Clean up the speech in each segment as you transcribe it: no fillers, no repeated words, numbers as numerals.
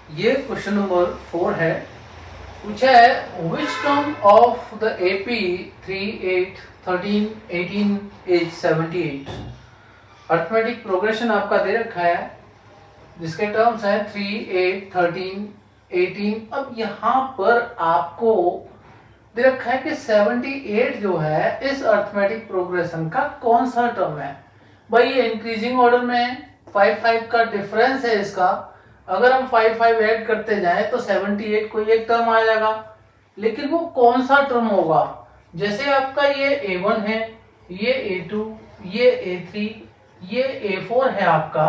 ये question number 4 है। पूछा है which term of the AP 3, 8, 13, 18 is 78। Arithmetic progression आपका दे रखा है जिसके टर्म्स हैं 3, 8, 13, 18। अब यहाँ पर आपको दे रखा है कि 78 जो है इस अर्थमेटिक प्रोग्रेशन का कौन सा टर्म है। भाई ये इंक्रीजिंग ऑर्डर में 5 का डिफरेंस है इसका। अगर हम 5 ऐड करते जाएं तो 78 कोई एक टर्म आ जाएगा, लेकिन वो कौन सा टर्म होगा। जैसे आपका ये A1 है, ये A2, ये A3, ये A4 है आपका।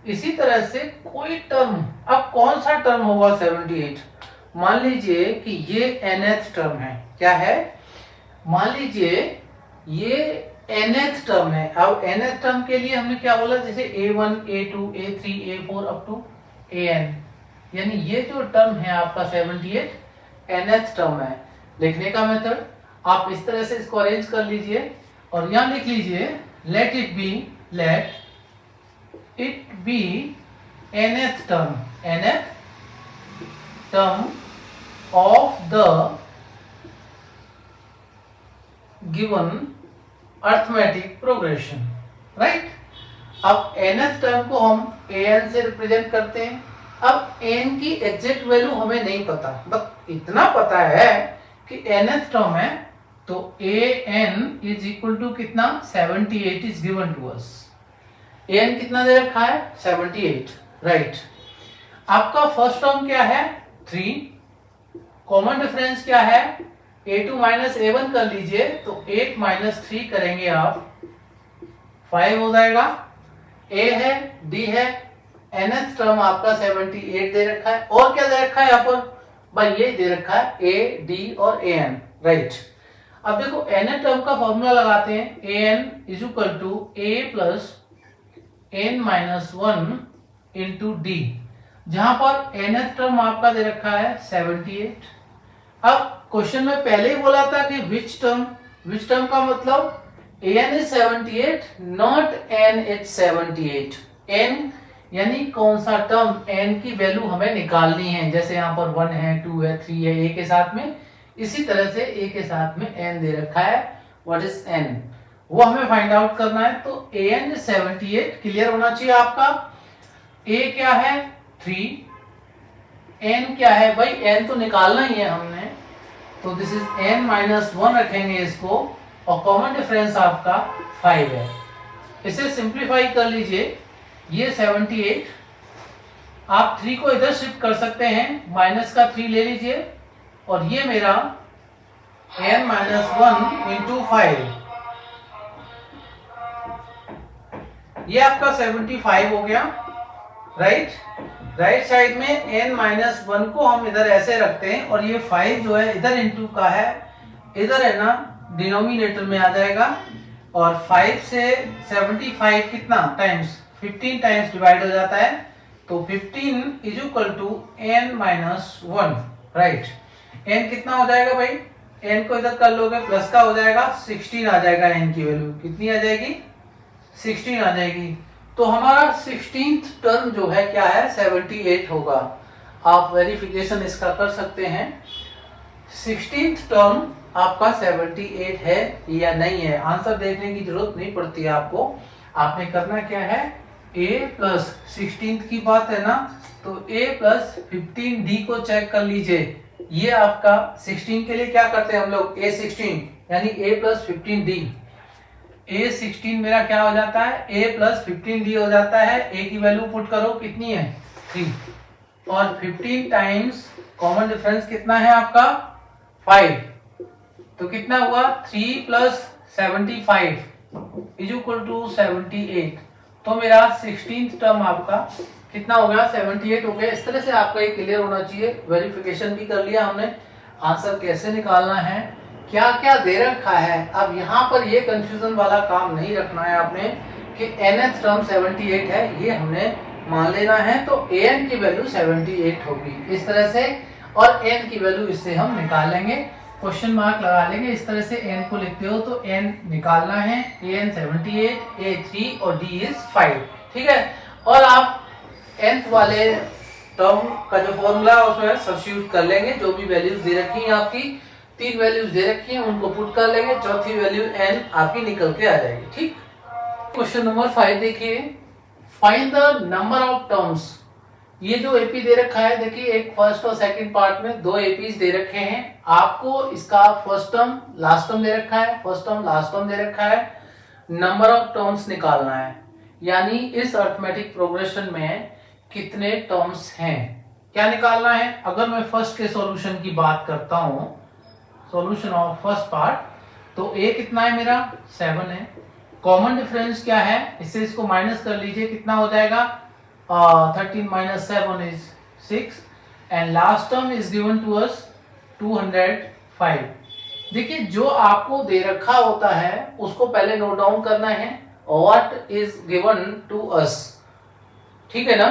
इसी तरह से कोई टर्म, अब कौन सा टर्म होगा 78। मान लीजिए कि ये nth टर्म है। क्या है? मान लीजिए ये nth टर्म है। अब nth टर्म के लिए हमने क्या बोला, जैसे A1, A2, A3, A4 up to an, यानी ये जो टर्म है आपका 78 nth टर्म है। लिखने का मेथड आप इस तरह से इसको अरेंज कर लीजिए और यहां लिख लीजिए let it be nth term of the given arithmetic progression, right. अब nth टर्म को हम an से रिप्रेजेंट करते हैं। अब n की एग्जैक्ट वैल्यू हमें नहीं पता, बस इतना पता है कि nth टर्म है तो an इज इक्वल टू कितना, 78 is given to us. an कितना दे रखा है, 78, राइट। आपका फर्स्ट टर्म क्या है, 3। कॉमन डिफरेंस क्या है, a2 माइनस a1 कर लीजिए तो 8 माइनस 3 करेंगे आप, 5 हो जाएगा। a है, d है, nth टर्म आपका 78 दे रखा है। और क्या दे रखा है यहाँ पर, भाई ये दे रखा है a, d और an, राइट। अब देखो nth टर्म का फॉर्मूला लगाते हैं, an is equal to a plus n minus 1 into d, जहां पर nth टर्म आपका दे रखा है 78। अब क्वेश्चन में पहले ही बोला था कि विच टर्म का मतलब an is 78 not n is 78। n यानी कौन सा टर्म, n की वैल्यू हमें निकालनी है। जैसे यहाँ पर 1 है, 2 है, 3 है, a के साथ में, इसी तरह से a के साथ में n दे रखा है। व्हाट इज n, वो हमें फाइंड आउट करना है। तो an 78 क्लियर होना चाहिए आपका। a क्या है, 3, n क्या है, भाई n तो निकालना ही है हमने, तो दिस इज n माइनस 1 रखेंगे इसको, और कॉमन डिफरेंस आपका 5 है। इसे सिंप्लीफाई कर लीजिए, ये 78, आप 3 को इधर शिफ्ट कर सकते हैं, माइनस का 3 ले लीजिए, और ये मेरा n माइनस 1 इंटू 5, ये आपका 75 हो गया, राइट। राइट साइड में n माइनस 1 को हम इधर ऐसे रखते हैं, और ये 5 जो है इधर इंटू का है, इधर है ना, डिनोमिनेटर में आ जाएगा। और 5 से 75 कितना टाइम्स, 15 टाइम्स डिवाइड हो जाता है, तो 15 is equal to n minus 1, right. n कितना हो जाएगा भाई, n को इधर कर लोगे प्लस का हो जाएगा, 16 आ जाएगा। n की वैल्यू कितनी आ जाएगी, 16 आ जाएगी। तो हमारा 16th टर्म जो है क्या है, 78 होगा। आप वेरिफिकेशन इसका कर सकते हैं, 16th टर्म आपका 78 है या नहीं है। आंसर देखने की जरूरत नहीं पड़ती है आपको। आपने करना क्या है, a प्लस 16th की बात है ना, तो a प्लस 15d को चेक कर लीजिए। ये आपका 16 के लिए क्या करते हैं हम लोग, a16 यानी a प्लस 15d। a16 मेरा क्या हो जाता है, a प्लस 15d हो जाता है। a की वैल्यू पुट करो, कितनी है, 3, और 15 टाइम्स कॉमन डिफरेंस कितना है आपका, 5, तो कितना हुआ, 3 प्लस 75 इज इक्वल टू 78। तो मेरा 16th टर्म आपका कितना हो गया, 78 हो गया। इस तरह से आपका ये क्लियर होना चाहिए। वेरिफिकेशन भी कर लिया हमने, आंसर कैसे निकालना है, क्या क्या दे रखा है। अब यहाँ पर ये कंफ्यूजन वाला काम नहीं रखना है आपने कि nth टर्म 78 है, ये हमने मान लेना है। तो an की वैल्यू 78 होगी इस तरह से, और n की वैल्यू इससे हम निकाल लेंगे, क्वेश्चन मार्क लगा लेंगे। इस तरह से n को लिखते हो तो n निकालना है, an 78, a 3 और d इज 5, ठीक है। और आप nth वाले टर्म का जो फॉर्मूला है उसमें सब्स्टिट्यूट कर लेंगे, जो भी वैल्यूज दे रखी हैं आपकी, 3 वैल्यूज दे रखी हैं उनको पुट कर लेंगे, चौथी वैल्यू n आपकी निकल के आ जाएगी। ठीक। क्वेश्चन नंबर 5 देखिए, find the number of terms. ये जो एपी दे रखा है, देखिए एक फर्स्ट और सेकंड पार्ट में 2 एपीज दे रखे हैं। आपको इसका फर्स्ट टर्म लास्ट टर्म दे रखा है, फर्स्ट टर्म लास्ट टर्म दे रखा है, नंबर ऑफ टर्म्स निकालना है, यानी इस अरिथमेटिक प्रोग्रेशन में कितने टर्म्स हैं क्या निकालना है। अगर मैं फर्स्ट के सॉल्यूशन की बात करता हूं, सॉल्यूशन ऑफ फर्स्ट पार्ट, तो ए कितना है मेरा 7 है। कॉमन डिफरेंस क्या है, इससे इसको माइनस कर लीजिए, कितना हो जाएगा 13 minus 7 is 6 and last term is given to us 205। देखिए जो आपको दे रखा होता है उसको पहले नोट डाउन करना है, what is given to us, ठीक है ना।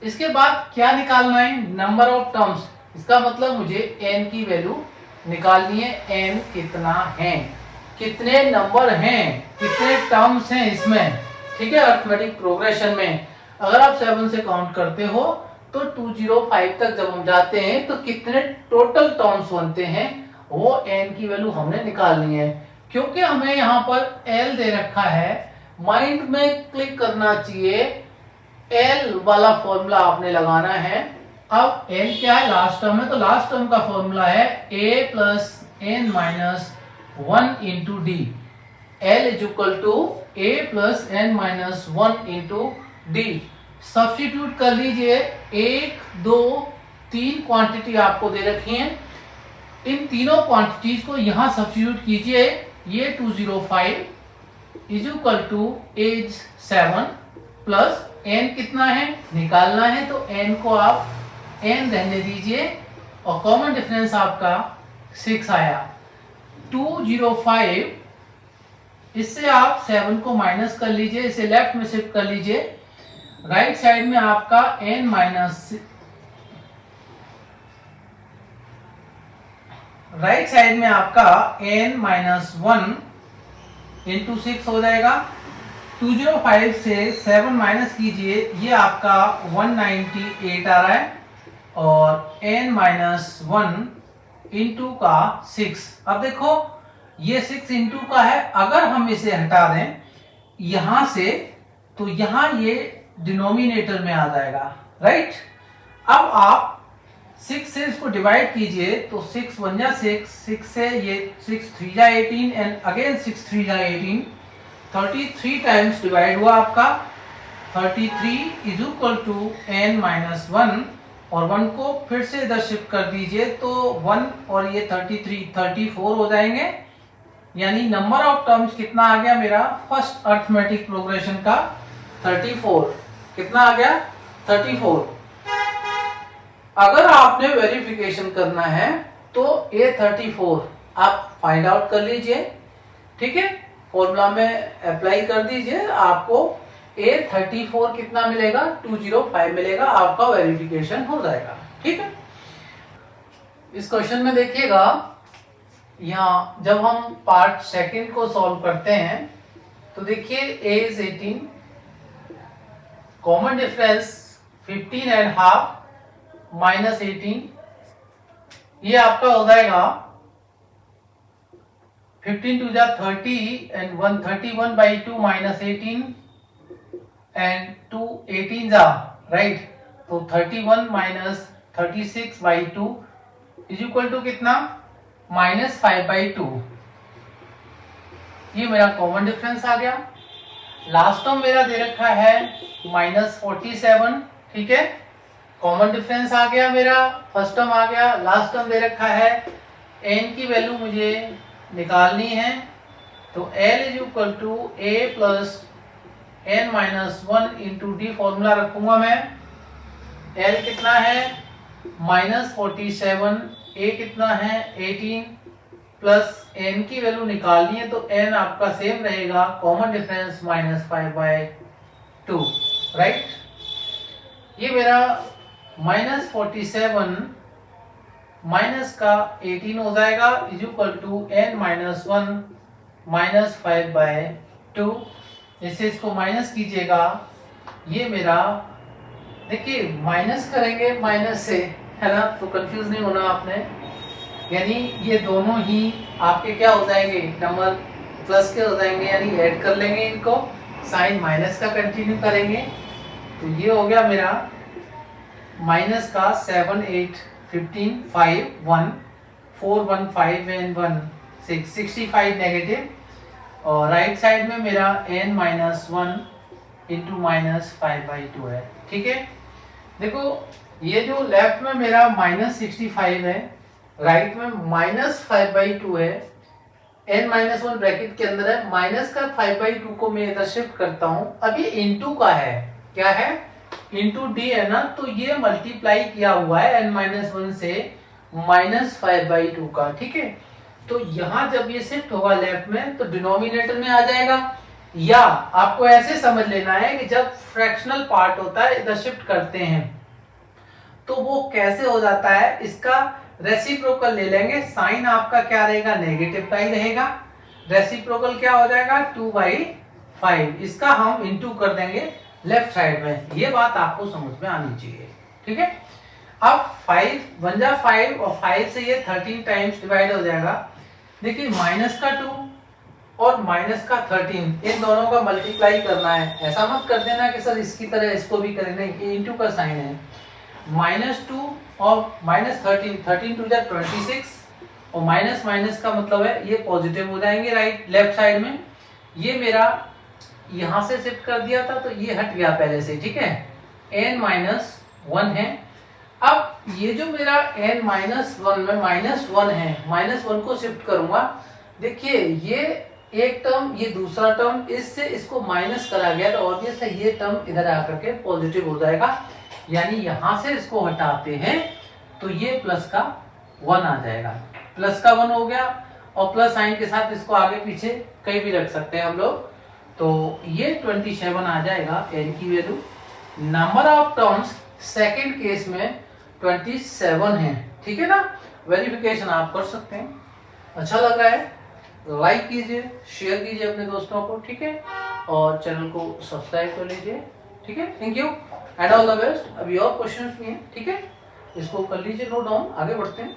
इसके बाद क्या निकालना है, नंबर ऑफ टर्म्स। इसका मतलब मुझे n की वैल्यू निकालनी है, n कितना है, कितने नंबर हैं, कितने टर्म्स हैं इसमें, ठीक है। अरिथमेटिक प्रोग्रेशन में अगर आप 7 से काउंट करते हो तो 205 तक जब हम जाते हैं तो कितने टोटल टर्म्स बनते हैं, वो n की वैल्यू हमने निकालनी है। क्योंकि हमें यहाँ पर l दे रखा है, माइंड में क्लिक करना चाहिए, l वाला फॉर्मूला आपने लगाना है। अब n क्या है, लास्ट टर्म है, तो लास्ट टर्म का फॉर्मूला है a plus n minus 1 into d. l is equal to a plus n minus 1 into d. Substitute कर लीजिए, 1 2 3 क्वांटिटी आपको दे रखी हैं, इन तीनों क्वांटिटीज को यहां सब्स्टिट्यूट कीजिए। ये 205 is equal to as 7 plus n कितना है निकालना है, तो n को आप n रहने दीजिए और कॉमन डिफरेंस आपका 6 आया। 205, इससे आप 7 को माइनस कर लीजिए, इसे लेफ्ट में शिफ्ट कर लीजिए, राइट साइड में आपका n माइनस, राइट साइड में आपका n माइनस 1 इंटू 6 हो जाएगा। 205 से 7 माइनस कीजिए, ये आपका 198 आ रहा है, और n माइनस 1 इंटू का 6। अब देखो ये 6 इंटू का है, अगर हम इसे हटा दें यहां से तो यहां ये डिनोमिनेटर में आ जाएगा, राइट। अब आप 6 से इसको डिवाइड कीजिए तो 6 1 जा 6, 6 से ये 6 3 जा 18 एंड अगेन 6 3 जा 18, 33 टाइम्स डिवाइड हुआ आपका। 33 is equal to n minus 1, और 1 को फिर से इधर शिफ्ट कर दीजिए तो 1 और ये 33 34 हो जाएंगे, यानी नंबर ऑफ टर्म्स कितना आ गया मेरा फर्स्ट अरिथमेटिक प्रोग्रेशन का 34। कितना आ गया 34। अगर आपने वेरिफिकेशन करना है तो A34 आप फाइंड आउट कर लीजिए, ठीक है, फॉर्मूला में अप्लाई कर दीजिए, आपको A34 कितना मिलेगा 205 मिलेगा, आपका वेरिफिकेशन हो जाएगा, ठीक है। इस क्वेश्चन में देखिएगा, यहाँ जब हम पार्ट सेकंड को सॉल्व करते हैं तो देखिए A is 18, common difference 15 and half minus 18, ये आपका हो जाएगा 15 टू जा 30 एंड 131 बाई 2 माइनस 18 एंड 2 18 जा, राइट, तो 31 minus 36 by 2 is equal to कितना माइनस 5 बाई 2। ये मेरा कॉमन डिफरेंस आ गया। लास्ट टर्म मेरा दे रखा है माइनस 47, ठीक है, कॉमन डिफरेंस आ गया मेरा, फर्स्ट टर्म आ गया, लास्ट टर्म दे रखा है, n की वैल्यू मुझे निकालनी है, तो l is equal to a plus n minus 1 into d formula रखूंगा मैं। l कितना है माइनस 47, a कितना है 18, प्लस n की वैल्यू निकालनी है तो n आपका सेम रहेगा, common difference minus 5 by 2, right. ये मेरा माइनस 47 माइनस का 18 हो जाएगा is equal to n minus 1 minus 5 by 2। इससे इसको माइनस कीजिएगा, ये मेरा देखिए माइनस करेंगे माइनस से, है ना, तो कंफ्यूज नहीं होना आपने। यानी ये दोनों ही आपके क्या हो जाएंगे, नंबर प्लस के हो जाएंगे, यानी ऐड कर लेंगे इनको, साइन माइनस का कंटिन्यू करेंगे। तो ये हो गया मेरा माइनस का 7 8 15 5 1 4 1 5 एंड 1 6 65 नेगेटिव, और राइट साइड में मेरा n माइनस 1 इंटू माइनस 5/2 है। ठीक है, देखो ये जो लेफ्ट में मेरा माइनस 65 है, राइट में माइनस 5/2 है, n माइनस 1 ब्रैकेट के अंदर है, माइनस का 5/2 को मैं इधर शिफ्ट करता हूं। अब ये इनटू का है, क्या है, इनटू डी है ना, तो ये मल्टीप्लाई किया हुआ है n माइनस 1 से माइनस 5/2 का। ठीक है, तो यहां जब ये शिफ्ट होगा लेफ्ट में तो डिनोमिनेटर में आ जाएगा, या आपको ऐसे समझ लेना है कि जब फ्रैक्शनल पार्ट होता है इधर शिफ्ट करते हैं तो वो कैसे हो जाता है, इसका रेसिप्रोकल ले लेंगे, साइन आपका क्या रहेगा, नेगेटिव का ही रहेगा, रेसिप्रोकल क्या हो जाएगा 2/5, इसका हम इनटू कर देंगे लेफ्ट साइड में। ये बात आपको समझ में आनी चाहिए। ठीक है, अब 5 1 जा 5 और 5 से ये 13 टाइम्स डिवाइड हो जाएगा। देखिए माइनस का 2 और माइनस का 13, इन दोनों का मल्टीप्लाई करना है। ऐसा मत कर देना कि सर इसकी तरह इसको भी करें, नहीं, ये इनटू का साइन है। -2 और -13, 13 टू जा 26, और माइनस माइनस का मतलब है ये पॉजिटिव हो जाएंगे राइट लेफ्ट साइड में। ये मेरा यहां से शिफ्ट कर दिया था तो ये हट गया पहले से। ठीक है, n-1 है। अब ये जो मेरा n-1 में -1 है, -1 को शिफ्ट करूंगा। देखिए ये एक टर्म, ये दूसरा टर्म, इससे इसको माइनस करा गया तो ऑब्वियस है ये टर्म इधर आकर के पॉजिटिव हो जाएगा, यानी यहां से इसको हटाते हैं तो ये प्लस का 1 आ जाएगा। प्लस का 1 हो गया, और प्लस साइन के साथ इसको आगे पीछे कहीं भी रख सकते हैं हम लोग, तो ये 27 आ जाएगा n की value. Number of terms second case में 27 है। ठीक है ना, वेरिफिकेशन आप कर सकते हैं। अच्छा लग रहा है, लाइक कीजिए, शेयर कीजिए अपने दोस्तों को। ठीक है, और चैनल को सब्सक्राइब कर लीजिए। ठीक है, thank you and all the best. अभी और क्वेश्चंस भी हैं, ठीक है, इसको कर लीजिए नोट डाउन, आगे बढ़ते हैं।